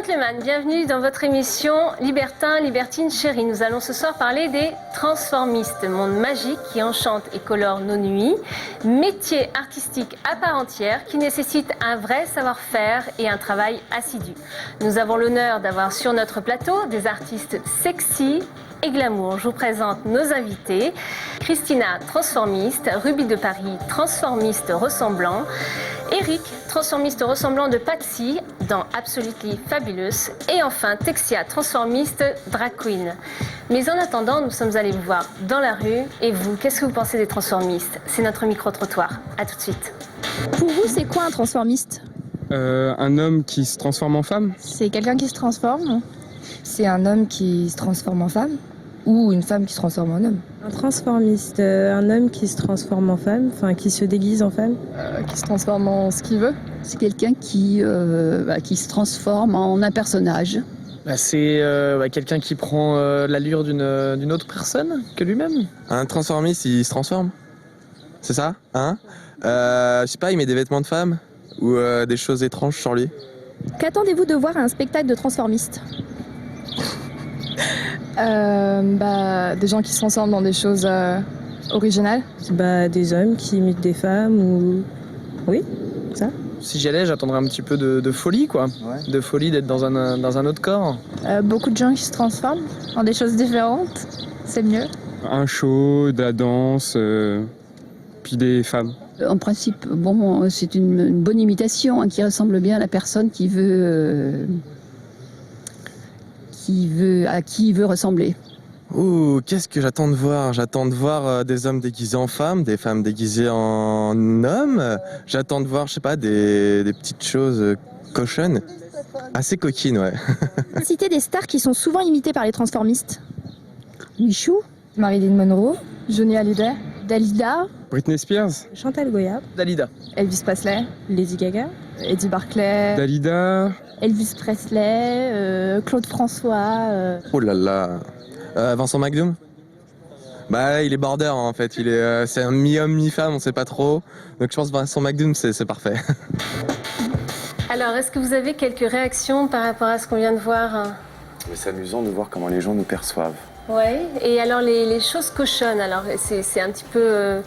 Gentlemen, bienvenue dans votre émission Libertin, Libertine, Chérie. Nous allons ce soir parler des transformistes, monde magique qui enchante et colore nos nuits, métier artistique à part entière qui nécessite un vrai savoir-faire et un travail assidu. Nous avons l'honneur d'avoir sur notre plateau des artistes sexy et glamour. Je vous présente nos invités. Christina, transformiste, Ruby de Paris, transformiste ressemblant, Eric, transformiste ressemblant de Patsy dans Absolutely Fabulous, et enfin Texia, transformiste drag queen. Mais en attendant, nous sommes allés vous voir dans la rue. Et vous, qu'est-ce que vous pensez des transformistes? C'est notre micro-trottoir. À tout de suite. Pour vous, c'est quoi un transformiste? Un homme qui se transforme en femme. C'est quelqu'un qui se transforme? C'est un homme qui se transforme en femme ou une femme qui se transforme en homme. Un transformiste, un homme qui se transforme en femme, enfin qui se déguise en femme. Qui se transforme en ce qu'il veut. C'est quelqu'un qui se transforme en un personnage. C'est quelqu'un qui prend l'allure d'une autre personne que lui-même. Un transformiste, il se transforme. C'est ça, hein? Je sais pas, il met des vêtements de femme ou des choses étranges sur lui. Qu'attendez-vous de voir à un spectacle de transformistes? Des gens qui se transforment dans des choses originales. Des hommes qui imitent des femmes ou... Oui, ça. Si j'y allais, j'attendrais un petit peu de folie, quoi. Ouais. De folie d'être dans un autre corps. Beaucoup de gens qui se transforment en des choses différentes, c'est mieux. Un show, de la danse, puis des femmes. En principe, c'est une bonne imitation qui ressemble bien à la personne à qui il veut ressembler. Ouh, qu'est-ce que j'attends de voir? J'attends de voir des hommes déguisés en femmes, des femmes déguisées en hommes. J'attends de voir, je sais pas, des petites choses cochonnes. Assez coquines, ouais. Citez des stars qui sont souvent imitées par les transformistes. Michou, Marilyn Monroe, Johnny Hallyday, Dalida, Britney Spears, Chantal Goya, Dalida, Elvis Presley, Lady Gaga, Eddie Barclay, Dalida, Elvis Presley, Claude François. Oh là là. Vincent McDoom? Il est border en fait. C'est un mi-homme, mi-femme, on sait pas trop. Donc je pense que Vincent McDoom, c'est parfait. Alors, est-ce que vous avez quelques réactions par rapport à ce qu'on vient de voir? C'est amusant de voir comment les gens nous perçoivent. Ouais. Et alors les choses cochonnes, alors c'est un petit peu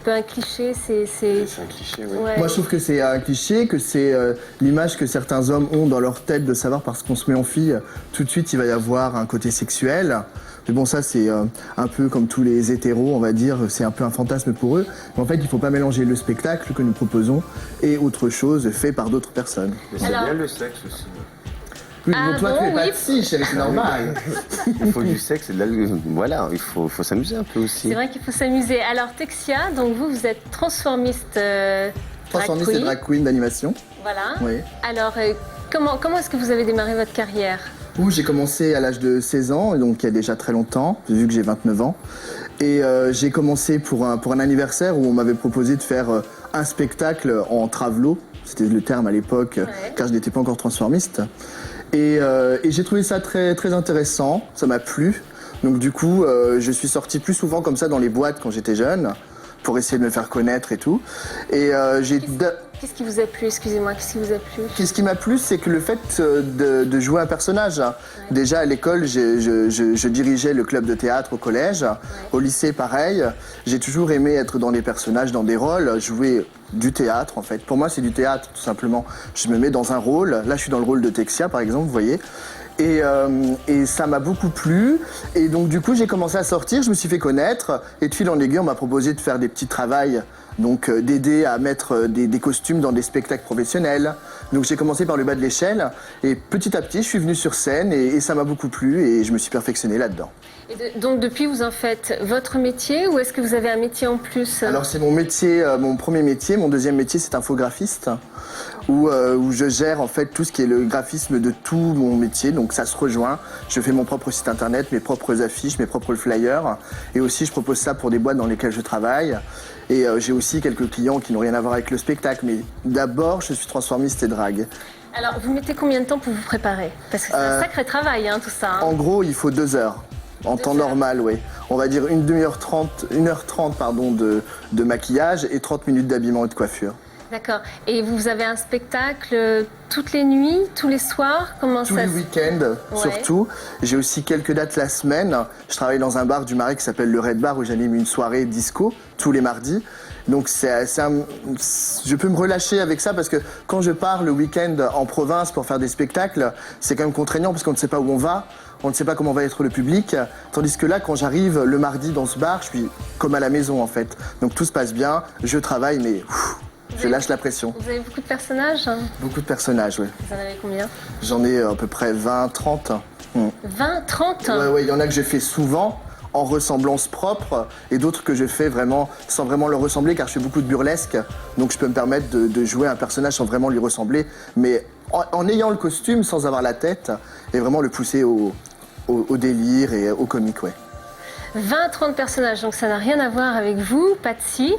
un cliché, C'est un cliché, oui. Ouais. Moi, je trouve que c'est un cliché, que c'est l'image que certains hommes ont dans leur tête de savoir parce qu'on se met en fille, tout de suite il va y avoir un côté sexuel. Mais bon, ça c'est un peu comme tous les hétéros, on va dire, c'est un peu un fantasme pour eux. Mais en fait, il ne faut pas mélanger le spectacle que nous proposons et autre chose fait par d'autres personnes. Mais c'est bien le sexe aussi. Oui, toi, tu es pas psy, chérie, c'est normal. Il faut du sexe et de la... Voilà, il faut s'amuser un peu aussi. C'est vrai qu'il faut s'amuser. Alors, Texia, donc vous êtes transformiste Transformiste et drag queen d'animation. Voilà. Oui. Alors, comment est-ce que vous avez démarré votre carrière? J'ai commencé à l'âge de 16 ans, donc il y a déjà très longtemps, vu que j'ai 29 ans. Et j'ai commencé pour un anniversaire où on m'avait proposé de faire un spectacle en travelo. C'était le terme à l'époque, car je n'étais pas encore transformiste. Et j'ai trouvé ça très, très intéressant, ça m'a plu. Donc du coup, je suis sorti plus souvent comme ça dans les boîtes quand j'étais jeune, pour essayer de me faire connaître et tout. Et Qu'est-ce qui vous a plu? Excusez-moi, qu'est-ce qui vous a plu? Qu'est-ce qui m'a plu, c'est que le fait de jouer un personnage. Déjà à l'école, je dirigeais le club de théâtre au collège. Au lycée, pareil. J'ai toujours aimé être dans des personnages, dans des rôles, jouer du théâtre en fait. Pour moi, c'est du théâtre, tout simplement. Je me mets dans un rôle. Là, je suis dans le rôle de Texia, par exemple, vous voyez. Et ça m'a beaucoup plu. Et donc, du coup, j'ai commencé à sortir, je me suis fait connaître. Et de fil en aiguille, on m'a proposé de faire des petits travails, donc d'aider à mettre des costumes dans des spectacles professionnels. Donc, j'ai commencé par le bas de l'échelle. Et petit à petit, je suis venu sur scène et ça m'a beaucoup plu. Et je me suis perfectionné là-dedans. Et donc, depuis, vous en faites votre métier ou est-ce que vous avez un métier en plus? Alors, c'est mon métier, mon premier métier. Mon deuxième métier, c'est infographiste. Où je gère en fait tout ce qui est le graphisme de tout mon métier, donc ça se rejoint. Je fais mon propre site internet, mes propres affiches, mes propres flyers, et aussi je propose ça pour des boîtes dans lesquelles je travaille. Et j'ai aussi quelques clients qui n'ont rien à voir avec le spectacle, mais d'abord je suis transformiste et drague. Alors vous mettez combien de temps pour vous préparer? Parce que c'est un sacré travail tout ça. En gros il faut 2 heures. En temps normal, oui. On va dire 1h30 de maquillage et 30 minutes d'habillement et de coiffure. D'accord. Et vous avez un spectacle toutes les nuits, tous les soirs? Comment Tous ça les se... week-ends, Ouais. surtout. J'ai aussi quelques dates la semaine. Je travaille dans un bar du Marais qui s'appelle le Red Bar où j'anime une soirée disco tous les mardis. Donc je peux me relâcher avec ça parce que quand je pars le week-end en province pour faire des spectacles, c'est quand même contraignant parce qu'on ne sait pas où on va, on ne sait pas comment va être le public. Tandis que là, quand j'arrive le mardi dans ce bar, je suis comme à la maison en fait. Donc tout se passe bien, je travaille mais je lâche la pression. Vous avez beaucoup de personnages, hein? Beaucoup de personnages, oui. Vous en avez combien? J'en ai à peu près 20, 30. 20, 30? Ouais, il y en a que je fais souvent en ressemblance propre et d'autres que je fais vraiment sans vraiment leur ressembler car je fais beaucoup de burlesque. Donc je peux me permettre de jouer un personnage sans vraiment lui ressembler, mais en ayant le costume sans avoir la tête et vraiment le pousser au délire et au comique, ouais. 20, 30 personnages, donc ça n'a rien à voir avec vous, Patsy.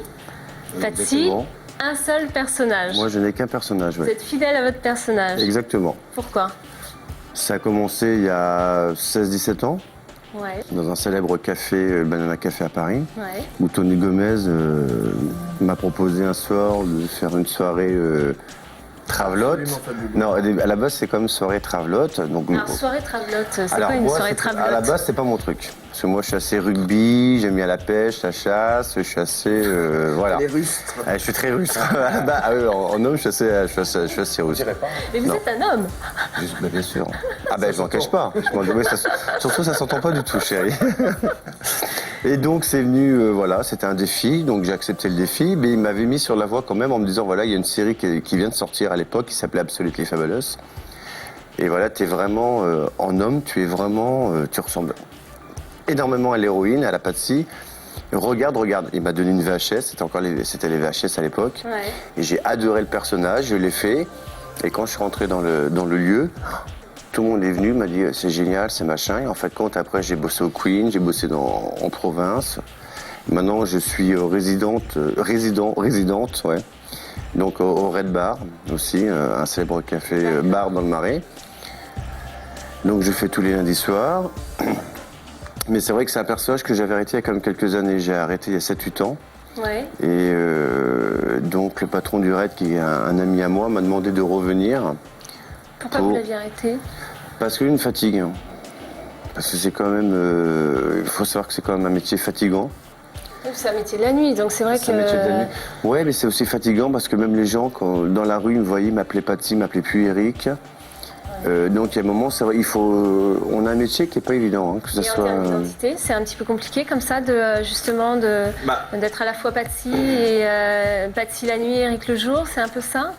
Patsy, Exactement. un seul personnage. Moi, je n'ai qu'un personnage, Vous ouais. êtes fidèle à votre personnage. Exactement. Pourquoi? Ça a commencé il y a 16-17 ans, Ouais, dans un célèbre café, Banana Café à Paris, ouais. où Tony Gomez m'a proposé un soir de faire une soirée travelote. Absolument fabuleux. Non, à la base, c'est comme soirée travelote. Donc, Alors, soirée travelote, c'est alors, quoi une moi, soirée à la travelote? base, c'est pas mon truc. Parce que moi, je suis assez rugby, j'aime bien la pêche, la chasse, je suis assez. Voilà. Les rustres. Je suis très russe. En homme, je suis assez russe. Mais vous non. êtes un homme. Bah, bien sûr. Ah ben, je m'en cache pas. Surtout, ça s'entend pas du tout, chérie. Et donc, c'est venu, voilà, c'était un défi. Donc, j'ai accepté le défi. Mais il m'avait mis sur la voie quand même en me disant, voilà, il y a une série qui vient de sortir à l'époque qui s'appelait Absolutely Fabulous. Et voilà, tu es vraiment en homme, tu ressembles énormément à l'héroïne, à la Patsy. Regarde. Il m'a donné une VHS, c'était les VHS à l'époque. Ouais. Et j'ai adoré le personnage, je l'ai fait. Et quand je suis rentré dans le lieu, tout le monde est venu, m'a dit c'est génial, c'est machin. Et en fait, quand après j'ai bossé au Queen, j'ai bossé en province. Maintenant, je suis résidente, ouais. Donc au Red Bar aussi, un célèbre café bar dans le Marais. Donc je fais tous les lundis soirs. Mais c'est vrai que c'est un personnage que j'avais arrêté il y a quand même quelques années. J'ai arrêté il y a 7-8 ans. Ouais. Et donc le patron du Red, qui est un ami à moi, m'a demandé de revenir. Pourquoi vous l'aviez arrêté? Parce qu'il y a une fatigue. Parce que c'est quand même... Il faut savoir que c'est quand même un métier fatigant. C'est un métier de la nuit, donc c'est vrai que... C'est un métier de la nuit. Ouais, mais c'est aussi fatigant parce que même les gens, dans la rue, ils me voyaient, ils m'appelaient Patsy, ils m'appelaient plus Eric. Donc il y a un moment, on a un métier qui n'est pas évident, hein, que ça Et en soit. termes d'identité, c'est un petit peu compliqué comme ça, d'être à la fois Patsy et Patsy la nuit, Eric le jour, c'est un peu ça?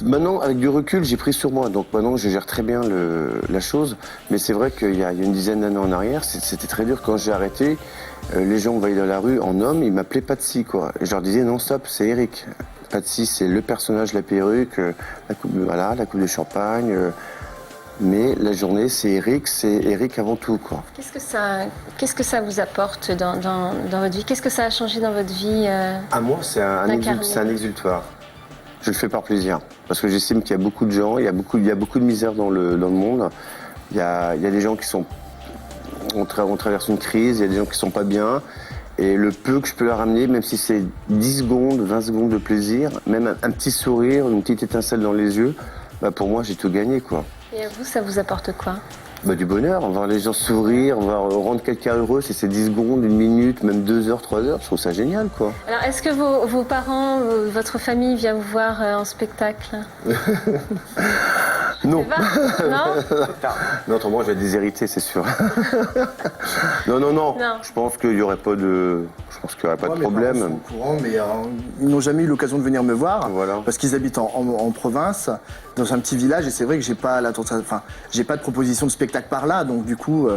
Maintenant, avec du recul, j'ai pris sur moi. Donc maintenant, je gère très bien la chose. Mais c'est vrai qu'il y a une dizaine d'années en arrière, c'était très dur quand j'ai arrêté. Les gens me voyaient dans la rue en homme, ils m'appelaient Patsy, quoi. Et je leur disais non, stop, c'est Eric. Patsy, c'est le personnage, la perruque, la coupe de champagne. Mais la journée, c'est Eric avant tout, quoi. Qu'est-ce que ça vous apporte dans votre vie? Qu'est-ce que ça a changé dans votre vie À moi, c'est un exultoire. Je le fais par plaisir. Parce que j'estime qu'il y a beaucoup de gens, il y a beaucoup de misère dans le monde. Il y a des gens qui sont... On traverse une crise, il y a des gens qui sont pas bien. Et le peu que je peux leur amener, même si c'est 10 secondes, 20 secondes de plaisir, même un petit sourire, une petite étincelle dans les yeux, bah pour moi, j'ai tout gagné, quoi. Et à vous, ça vous apporte quoi? Bah, du bonheur, voir les gens sourire, rendre quelqu'un heureux, si c'est 10 secondes, 1 minute, même 2 heures, 3 heures, je trouve ça génial, quoi. Alors, est-ce que vos parents, votre famille vient vous voir en spectacle? Non. Non? Non, autrement, je vais être déshérité, c'est sûr. Non. Je pense qu'il n'y aurait pas de... problème. Mes parents sont au courant, mais ils n'ont jamais eu l'occasion de venir me voir. Voilà. Parce qu'ils habitent en province, dans un petit village, et c'est vrai que j'ai pas de proposition de spectacle par là, donc du coup,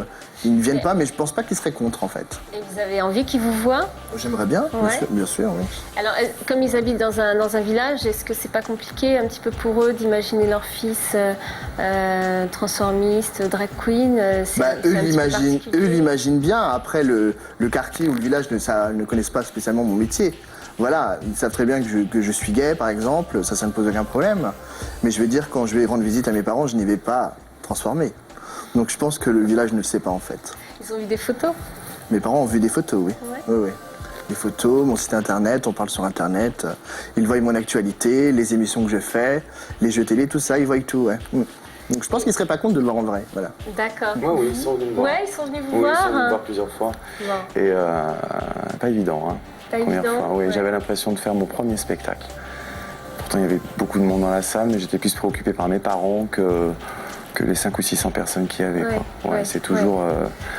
ils ne viennent pas, mais je pense pas qu'ils seraient contre, en fait. Et vous avez envie qu'ils vous voient? J'aimerais bien, Ouais. bien sûr, oui. Alors, comme ils habitent dans un village, est-ce que c'est pas compliqué un petit peu pour eux d'imaginer leur fils transformiste, drag queen? Eux l'imaginent bien. Après, le quartier ou le village ne connaissent pas spécialement mon métier. Voilà, ils savent très bien que je suis gay, par exemple, ça ne pose aucun problème. Mais je vais dire, quand je vais rendre visite à mes parents, je n'y vais pas transformé. Donc je pense que le village ne le sait pas, en fait. Ils ont vu des photos? Mes parents ont vu des photos, oui. Ouais. Oui. les photos, mon site internet, on parle sur internet. Ils voient mon actualité, les émissions que je fais, les jeux télé, tout ça, ils voient tout, ouais. Donc je pense qu'ils ne seraient pas contents de le voir en vrai, voilà. D'accord. Oui, ils sont venus me voir. Ouais, ils sont venus vous Oui, voir. ils sont venus me voir plusieurs fois. Bon. Et pas évident, hein. Pas Première évident, fois, oui. ouais. J'avais l'impression de faire mon premier spectacle. Pourtant, il y avait beaucoup de monde dans la salle, mais j'étais plus préoccupé par mes parents que les 500 ou 600 personnes qu'il y avait. Ouais, quoi. ouais, c'est toujours...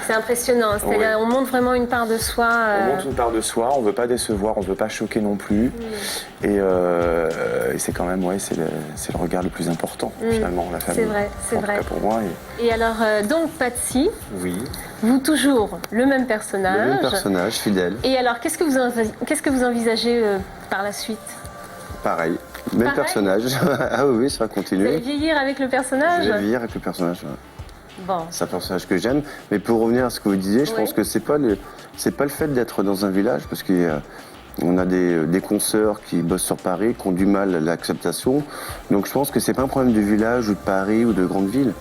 C'est impressionnant, c'est-à-dire on montre vraiment une part de soi. On montre une part de soi, on ne veut pas décevoir, on ne veut pas choquer non plus. Et c'est quand même, c'est le regard le plus important, finalement, la famille. C'est vrai, c'est vrai. En tout cas pour moi. Et alors, donc, Patsy, Oui, vous toujours le même personnage. le même personnage, fidèle. Et alors, qu'est-ce que vous envisagez par la suite? Pareil, même Pareil personnage. Ah oui, ça va Vous continuer. allez vieillir avec le personnage? Je vais vivre avec le personnage. Ouais. Bon. C'est un personnage que j'aime. Mais pour revenir à ce que vous disiez, je pense que c'est pas le fait d'être dans un village, parce qu'on a des consoeurs qui bossent sur Paris, qui ont du mal à l'acceptation. Donc je pense que c'est pas un problème de village ou de Paris ou de grande ville.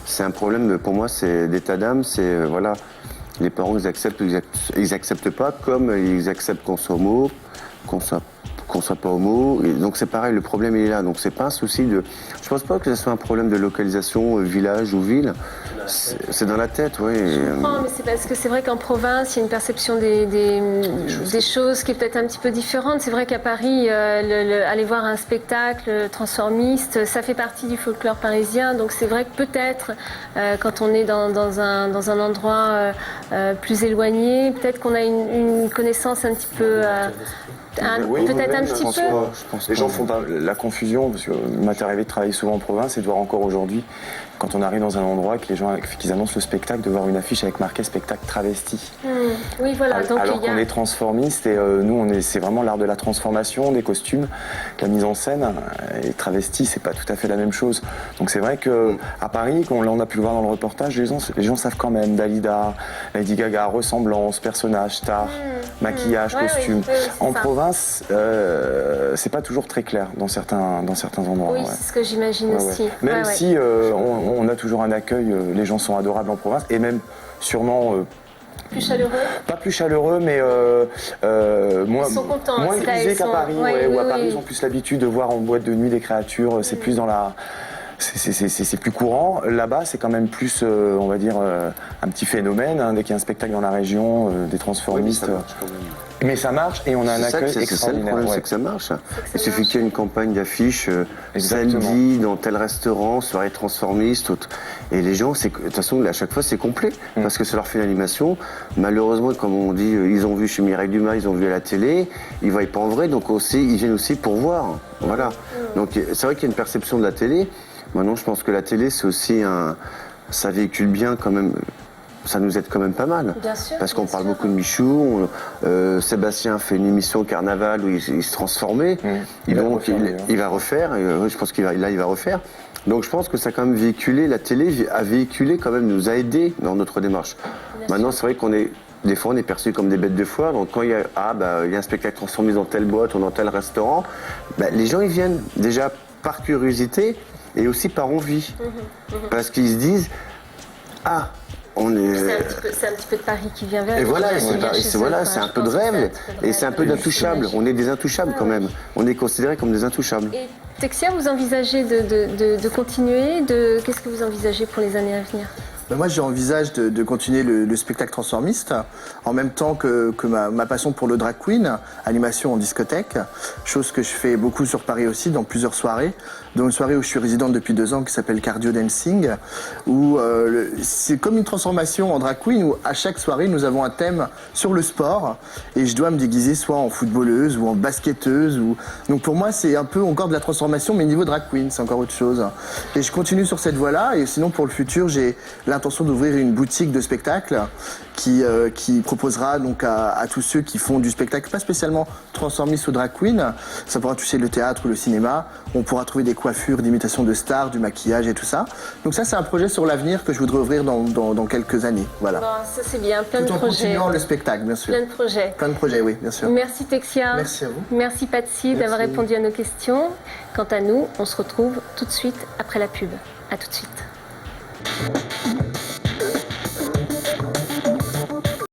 C'est un problème, pour moi, c'est d'état d'âme. C'est voilà, les parents ils acceptent ou ils acceptent pas, comme ils acceptent qu'on soit homo, qu'on soit pas homo. Et donc c'est pareil, le problème il est là. Donc c'est pas un souci de. Je pense pas que ce soit un problème de localisation, village ou ville. C'est dans la tête, oui. Je comprends, mais c'est parce que c'est vrai qu'en province, il y a une perception des choses qui est peut-être un petit peu différente. C'est vrai qu'à Paris, aller voir un spectacle transformiste, ça fait partie du folklore parisien. Donc c'est vrai que peut-être, quand on est dans un endroit plus éloigné, peut-être qu'on a une connaissance un petit peu... peut-être un petit peu. Je pense que les gens font pas la confusion, parce que m'est arrivé de travailler souvent en province et de voir encore aujourd'hui, quand on arrive dans un endroit, que les gens qu'ils annoncent le spectacle, de voir une affiche avec marqué spectacle travesti. Oui, voilà. Donc, alors qu'on est transformiste et nous, c'est vraiment l'art de la transformation, des costumes, la mise en scène. Et travesti, c'est pas tout à fait la même chose. Donc c'est vrai qu'à Paris, là on a pu le voir dans le reportage, les gens savent quand même Dalida, Lady Gaga, ressemblance, personnage, star, maquillage, costume. En province, c'est pas toujours très clair dans certains endroits. Oui, c'est ce que j'imagine aussi. Même si on a toujours un accueil, les gens sont adorables en province et même sûrement plus chaleureux. Pas plus chaleureux, mais moins grisé qu'à Paris. Où à Paris, ils ont plus l'habitude de voir en boîte de nuit des créatures. C'est plus dans la... C'est plus courant. Là-bas, c'est quand même plus, on va dire, un petit phénomène. Dès qu'il y a un spectacle dans la région, des transformistes... Mais ça marche et on a un accueil extraordinaire. C'est ça le problème, c'est que ça marche. Il suffit qu'il y ait une campagne d'affiches samedi dans tel restaurant, soirée transformiste. Et les gens, de toute façon, à chaque fois, c'est complet. Parce que ça leur fait l'animation. Malheureusement, comme on dit, ils ont vu chez Mireille Dumas, ils ont vu à la télé. Ils ne voient pas en vrai, donc aussi, ils viennent aussi pour voir. Voilà. Donc c'est vrai qu'il y a une perception de la télé. Maintenant, je pense que la télé, c'est aussi ça véhicule bien quand même. Ça nous aide quand même pas mal. Bien sûr, parce qu'on parle beaucoup de Michou. Sébastien fait une émission Carnaval où il se transformait. Il va refaire. Je pense qu'il va refaire. Donc je pense que ça a quand même véhiculé, la télé a véhiculé quand même, nous a aidés dans notre démarche. Maintenant, c'est vrai des fois, on est perçus comme des bêtes de foire. Donc quand il y a un spectacle transformé dans telle boîte ou dans tel restaurant, les gens ils viennent déjà par curiosité et aussi par envie. Parce qu'ils se disent c'est un petit peu de Paris qui vient vers. Et voilà, c'est un peu de rêve et c'est un peu d'intouchable. On est des intouchables quand même. On est considérés comme des intouchables. Et Texia, vous envisagez de continuer Qu'est-ce que vous envisagez pour les années à venir? Moi, j'envisage de continuer le spectacle transformiste en même temps que ma passion pour le drag queen, animation en discothèque, chose que je fais beaucoup sur Paris aussi, dans plusieurs soirées, dont une soirée où je suis résidente depuis 2 ans qui s'appelle Cardio Dancing, où c'est comme une transformation en drag queen où à chaque soirée nous avons un thème sur le sport et je dois me déguiser soit en footballeuse ou en basketteuse. Donc pour moi, c'est un peu encore de la transformation, mais niveau drag queen, c'est encore autre chose. Et je continue sur cette voie-là et sinon pour le futur, j'ai l'intention d'ouvrir une boutique de spectacle qui proposera donc à tous ceux qui font du spectacle, pas spécialement transformiste ou drag queen, ça pourra toucher le théâtre ou le cinéma, on pourra trouver des coiffures d'imitation de stars, du maquillage et tout ça. Donc ça, c'est un projet sur l'avenir que je voudrais ouvrir dans quelques années. Voilà. Bon, ça c'est bien, plein de projets. Tout en continuant le spectacle, bien sûr. Plein de projets. Plein de projets, oui, bien sûr. Merci Texia. Merci à vous. Merci Patsy d'avoir répondu à nos questions. Quant à nous, on se retrouve tout de suite après la pub. À tout de suite.